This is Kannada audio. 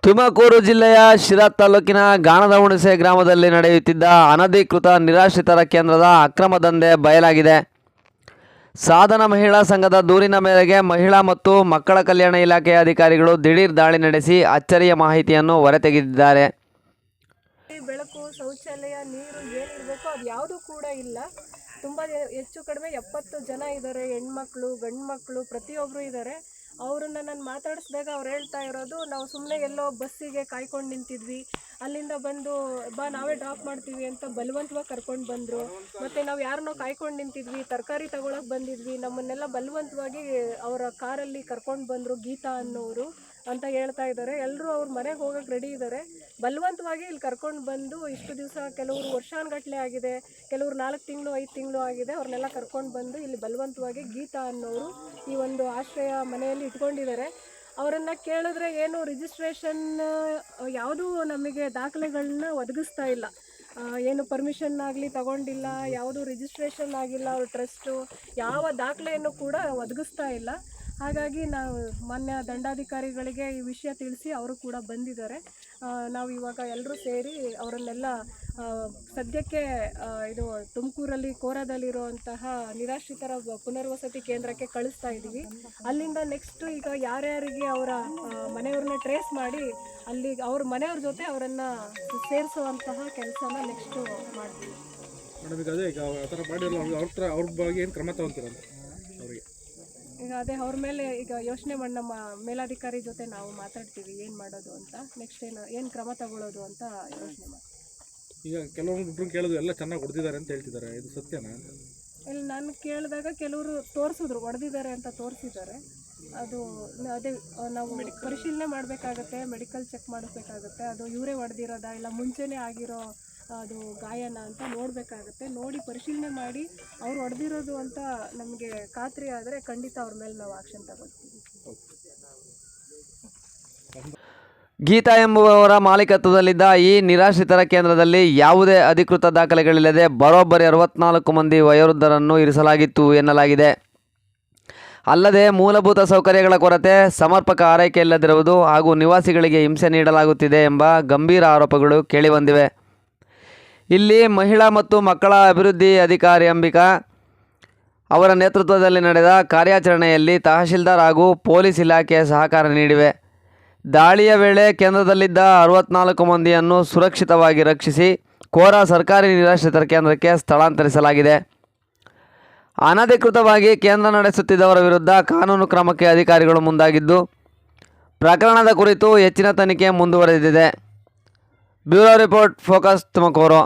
ತುಮಕೂರು ಜಿಲ್ಲೆಯ ಶಿರಾ ತಾಲೂಕಿನ ಗಾಣದಹುಣಸೆ ಗ್ರಾಮದಲ್ಲಿ ನಡೆಯುತ್ತಿದ್ದ ಅನಧಿಕೃತ ನಿರಾಶ್ರಿತರ ಕೇಂದ್ರದ ಅಕ್ರಮ ದಂಧೆ ಬಯಲಾಗಿದೆ. ಸಾಧನ ಮಹಿಳಾ ಸಂಘದ ದೂರಿನ ಮೇರೆಗೆ ಮಹಿಳಾ ಮತ್ತು ಮಕ್ಕಳ ಕಲ್ಯಾಣ ಇಲಾಖೆಯ ಅಧಿಕಾರಿಗಳು ದಿಢೀರ್ ದಾಳಿ ನಡೆಸಿ ಅಚ್ಚರಿಯ ಮಾಹಿತಿಯನ್ನು ಹೊರತೆಗೆದಿದ್ದಾರೆ. ಬೆಳಕು, ಶೌಚಾಲಯ, ನೀರು ಏನಿರಬೇಕು ಅದು ಯಾವುದೂ ಕೂಡ ಇಲ್ಲ. ತುಂಬ ಹೆಚ್ಚು ಕಡಿಮೆ 70 ಜನ ಇದ್ದಾರೆ. ಹೆಣ್ಮಕ್ಳು, ಗಂಡು ಮಕ್ಕಳು ಪ್ರತಿಯೊಬ್ಬರು ಇದ್ದಾರೆ. ಅವ್ರನ್ನ ನಾನು ಮಾತಾಡಿಸಿದಾಗ ಅವ್ರು ಹೇಳ್ತಾ ಇರೋದು, ನಾವು ಸುಮ್ಮನೆ ಎಲ್ಲೋ ಬಸ್ಸಿಗೆ ಕಾಯ್ಕೊಂಡು ನಿಂತಿದ್ವಿ, ಅಲ್ಲಿಂದ ಬಂದು ನಾವೇ ಡ್ರಾಪ್ ಮಾಡ್ತೀವಿ ಅಂತ ಬಲವಂತವಾಗಿ ಕರ್ಕೊಂಡು ಬಂದರು. ಮತ್ತು ನಾವು ಯಾರನ್ನೋ ಕಾಯ್ಕೊಂಡು ನಿಂತಿದ್ವಿ, ತರಕಾರಿ ತಗೊಳಕ್ಕೆ ಬಂದಿದ್ವಿ, ನಮ್ಮನ್ನೆಲ್ಲ ಬಲವಂತವಾಗಿ ಅವರ ಕಾರಲ್ಲಿ ಕರ್ಕೊಂಡು ಬಂದರು ಗೀತಾ ಅನ್ನೋರು ಅಂತ ಹೇಳ್ತಾ ಇದ್ದಾರೆ. ಎಲ್ಲರೂ ಅವ್ರ ಮನೆಗೆ ಹೋಗೋಕ್ಕೆ ರೆಡಿ ಇದ್ದಾರೆ. ಬಲವಂತವಾಗಿ ಇಲ್ಲಿ ಕರ್ಕೊಂಡು ಬಂದು ಇಷ್ಟು ದಿವಸ ಕೆಲವರು ವರ್ಷಾನುಗಟ್ಟಲೆ ಆಗಿದೆ, ಕೆಲವರು 4 ತಿಂಗಳು 5 ತಿಂಗಳು ಆಗಿದೆ. ಅವ್ರನ್ನೆಲ್ಲ ಕರ್ಕೊಂಡು ಬಂದು ಇಲ್ಲಿ ಬಲವಂತವಾಗಿ ಗೀತಾ ಅನ್ನೋರು ಈ ಒಂದು ಆಶ್ರಯ ಮನೆಯಲ್ಲಿ ಇಟ್ಕೊಂಡಿದ್ದಾರೆ. ಅವರನ್ನು ಕೇಳಿದ್ರೆ ಏನು ರಿಜಿಸ್ಟ್ರೇಷನ್ ಯಾವುದೂ ನಮಗೆ ದಾಖಲೆಗಳನ್ನ ಒದಗಿಸ್ತಾ ಇಲ್ಲ. ಏನು ಪರ್ಮಿಷನ್ ಆಗಲಿ ತಗೊಂಡಿಲ್ಲ, ಯಾವುದು ರಿಜಿಸ್ಟ್ರೇಷನ್ ಆಗಿಲ್ಲ, ಅವ್ರ ಟ್ರಸ್ಟು ಯಾವ ದಾಖಲೆಯನ್ನು ಕೂಡ ಒದಗಿಸ್ತಾ ಇಲ್ಲ. ಹಾಗಾಗಿ ನಾವು ಮಾನ್ಯ ದಂಡಾಧಿಕಾರಿಗಳಿಗೆ ಈ ವಿಷಯ ತಿಳಿಸಿ ಅವರು ಕೂಡ ಬಂದಿದ್ದಾರೆ. ನಾವು ಇವಾಗ ಎಲ್ಲರೂ ಸೇರಿ ಅವರನ್ನೆಲ್ಲ ಸದ್ಯಕ್ಕೆ ಇದು ತುಮಕೂರಲ್ಲಿ ಕೋರಾದಲ್ಲಿರುವಂತಹ ನಿರಾಶ್ರಿತರ ಪುನರ್ವಸತಿ ಕೇಂದ್ರಕ್ಕೆ ಕಳಿಸ್ತಾ ಇದ್ದೀವಿ. ಅಲ್ಲಿಂದ ನೆಕ್ಸ್ಟು ಈಗ ಯಾರ್ಯಾರಿಗೆ ಅವರ ಮನೆಯವ್ರನ್ನ ಟ್ರೇಸ್ ಮಾಡಿ ಅಲ್ಲಿ ಅವ್ರ ಮನೆಯವ್ರ ಜೊತೆ ಅವರನ್ನು ಸೇರಿಸುವಂತಹ ಕೆಲಸನ ನೆಕ್ಸ್ಟು ಮಾಡ್ತೀವಿ. ಈಗ ಅದೇ ಅವ್ರ ಮೇಲೆ ಈಗ ಯೋಚನೆ ಮಾಡಿ ನಮ್ಮ ಮೇಲಾಧಿಕಾರಿ ಜೊತೆ ನಾವು ಮಾತಾಡ್ತೀವಿ ಏನು ಮಾಡೋದು ಅಂತ, ನೆಕ್ಸ್ಟ್ ಏನು ಕ್ರಮ ತಗೊಳ್ಳೋದು ಅಂತ ಯೋಚನೆ ಮಾಡ್ತೀವಿ. ಈಗ ಕೆಲವೊಬ್ರು ಕೇಳೋದು ಎಲ್ಲ ಚೆನ್ನಾಗಿ ಹೊಡೆದಿದ್ದಾರೆ ಅಂತ ಹೇಳ್ತಿದ್ದಾರೆ, ಇದು ಸತ್ಯನಾ? ಇಲ್ಲಿ ನಾನು ಕೇಳಿದಾಗ ಕೆಲವರು ತೋರಿಸಿದ್ರು, ಹೊಡೆದಿದ್ದಾರೆ ಅಂತ ತೋರಿಸಿದ್ದಾರೆ. ಅದು ಅದೇ ನಾವು ಪರಿಶೀಲನೆ ಮಾಡಬೇಕಾಗತ್ತೆ, ಮೆಡಿಕಲ್ ಚೆಕ್ ಮಾಡಿಸ್ಬೇಕಾಗತ್ತೆ. ಅದು ಇವರೇ ಹೊಡೆದಿರೋದಾ ಇಲ್ಲ ಮುಂಚೆನೇ ಆಗಿರೋ ಅದು ಗಾಯನ ಅಂತ ನೋಡಬೇಕಾಗತ್ತೆ. ನೋಡಿ ಪರಿಶೀಲನೆ ಮಾಡಿ ಅವ್ರು ಹೊಡೆದಿರೋದು ಅಂತ ನಮಗೆ ಖಾತ್ರಿ ಆದರೆ ಖಂಡಿತ ಅವ್ರ ಮೇಲೆ ನಾವು ಆಕ್ಷನ್ ತಗೊಳ್ತೀವಿ. ಗೀತಾ ಎಂಬುವವರ ಮಾಲೀಕತ್ವದಲ್ಲಿದ್ದ ಈ ನಿರಾಶ್ರಿತರ ಕೇಂದ್ರದಲ್ಲಿ ಯಾವುದೇ ಅಧಿಕೃತ ದಾಖಲೆಗಳಿಲ್ಲದೆ ಬರೋಬ್ಬರಿ 64 ಮಂದಿ ವಯೋವೃದ್ಧರನ್ನು ಇರಿಸಲಾಗಿತ್ತು ಎನ್ನಲಾಗಿದೆ. ಅಲ್ಲದೆ ಮೂಲಭೂತ ಸೌಕರ್ಯಗಳ ಕೊರತೆ, ಸಮರ್ಪಕ ಆರೈಕೆ ಇಲ್ಲದಿರುವುದು ಹಾಗೂ ನಿವಾಸಿಗಳಿಗೆ ಹಿಂಸೆ ನೀಡಲಾಗುತ್ತಿದೆ ಎಂಬ ಗಂಭೀರ ಆರೋಪಗಳು ಕೇಳಿಬಂದಿವೆ. ಇಲ್ಲಿ ಮಹಿಳಾ ಮತ್ತು ಮಕ್ಕಳ ಅಭಿವೃದ್ಧಿ ಅಧಿಕಾರಿ ಅಂಬಿಕಾ ಅವರ ನೇತೃತ್ವದಲ್ಲಿ ನಡೆದ ಕಾರ್ಯಾಚರಣೆಯಲ್ಲಿ ತಹಶೀಲ್ದಾರ್ ಹಾಗೂ ಪೊಲೀಸ್ ಇಲಾಖೆ ಸಹಕಾರ ನೀಡಿವೆ. ದಾಳಿಯ ವೇಳೆ ಕೇಂದ್ರದಲ್ಲಿದ್ದ 64 ಮಂದಿಯನ್ನು ಸುರಕ್ಷಿತವಾಗಿ ರಕ್ಷಿಸಿ ಕೋರಾ ಸರ್ಕಾರಿ ನಿರಾಶ್ರಿತರ ಕೇಂದ್ರಕ್ಕೆ ಸ್ಥಳಾಂತರಿಸಲಾಗಿದೆ. ಅನಧಿಕೃತವಾಗಿ ಕೇಂದ್ರ ನಡೆಸುತ್ತಿದ್ದವರ ವಿರುದ್ಧ ಕಾನೂನು ಕ್ರಮಕ್ಕೆ ಅಧಿಕಾರಿಗಳು ಮುಂದಾಗಿದ್ದು, ಪ್ರಕರಣದ ಕುರಿತು ಹೆಚ್ಚಿನ ತನಿಖೆ ಮುಂದುವರೆದಿದೆ. Bureau report, focus Tumakuru.